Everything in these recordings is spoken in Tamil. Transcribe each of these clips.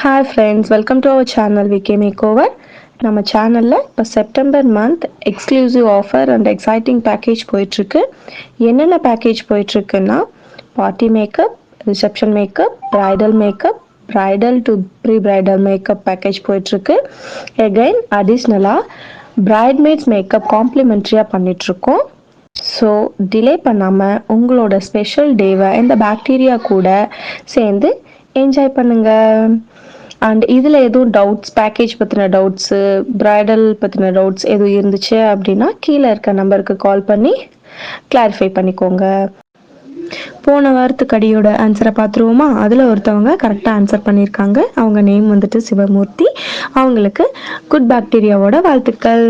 Hi friends, welcome to our channel VK Makeover. நம்ம சேனலில் இப்போ September month exclusive offer and exciting package போயிட்டுருக்கு. என்னென்ன பேக்கேஜ் போயிட்டுருக்குன்னா party makeup, reception makeup, bridal makeup, bridal to pre bridal makeup package போயிட்டுருக்கு. எகைன் அடிஷ்னலாக பிரைட்மேட்ஸ் மேக்கப் காம்ப்ளிமெண்ட்ரியாக பண்ணிகிட்ருக்கோம். ஸோ டிலே பண்ணாமல் உங்களோட ஸ்பெஷல் டேவை இந்த பாக்டீரியா கூட சேர்ந்து என்ஜாய் பண்ணுங்கள். அண்ட் இதில் எதுவும் டவுட்ஸ், பேக்கேஜ் பற்றின டவுட்ஸு, ப்ரைடல் பற்றின டவுட்ஸ் எதுவும் இருந்துச்சு அப்படின்னா கீழே இருக்க நம்பருக்கு கால் பண்ணி கிளாரிஃபை பண்ணிக்கோங்க. போன வாரத்துக்கு அடியோட ஆன்சரை பார்த்துருவோமா? அதில் ஒருத்தவங்க கரெக்டாக ஆன்சர் பண்ணியிருக்காங்க. அவங்க நேம் வந்துட்டு சிவமூர்த்தி. அவங்களுக்கு குட் பாக்டீரியாவோட வாழ்த்துக்கள்.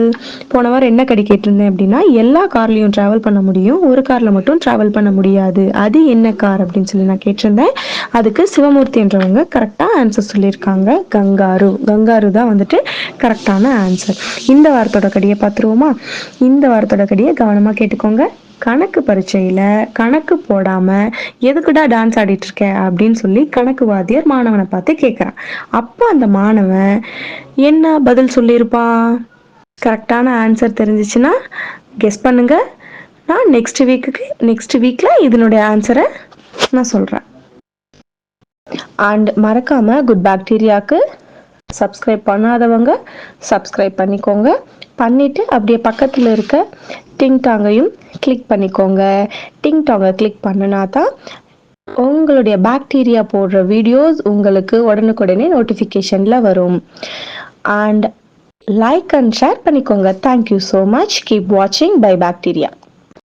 போன வாரம் என்ன கடி கேட்டிருந்தேன் அப்படின்னா, எல்லா கார்லேயும் ட்ராவல் பண்ண முடியும், ஒரு காரில் மட்டும் ட்ராவல் பண்ண முடியாது, அது என்ன கார் அப்படின்னு சொல்லி நான் கேட்டிருந்தேன். அதுக்கு சிவமூர்த்தி என்றவங்க கரெக்டாக ஆன்சர் சொல்லியிருக்காங்க. கங்காரு தான் வந்துட்டு கரெக்டான ஆன்சர். இந்த வாரத்தோட கடியை பார்த்துருவோமா? இந்த வாரத்தோட கடியை கவனமாக கேட்டுக்கோங்க. கணக்கு பரீட்சையில் கணக்கு போடாமல் எதுக்குடா டான்ஸ் ஆடிட்டு இருக்க அப்படின்னு சொல்லி கணக்கு வாத்தியார் மாணவனை பார்த்து கேட்குறான். அப்போ அந்த மாணவன் என்ன பதில் சொல்லியிருப்பான்? கரெக்டான ஆன்சர் தெரிஞ்சிச்சுன்னா கெஸ் பண்ணுங்க. நான் நெக்ஸ்ட் வீக்கில் இதனுடைய ஆன்சரை நான் சொல்கிறேன். அண்ட் மறக்காமல் குட் பாக்டீரியாவுக்கு சப்ஸ்கிரைப் பண்ணாதவங்க சப்ஸ்கிரைப் பண்ணிக்கோங்க. பண்ணிவிட்டு அப்படியே பக்கத்தில் இருக்க டிங் டாங்கையும் கிளிக் பண்ணிக்கோங்க. டிங் டாங்கை கிளிக் பண்ணினா தான் உங்களுடைய பாக்டீரியா போடுற வீடியோஸ் உங்களுக்கு உடனுக்குடனே நோட்டிஃபிகேஷனில் வரும். அண்ட் லைக் அண்ட் ஷேர் பண்ணிக்கோங்க. Thank you so much. கீப் வாட்சிங் பை பாக்டீரியா.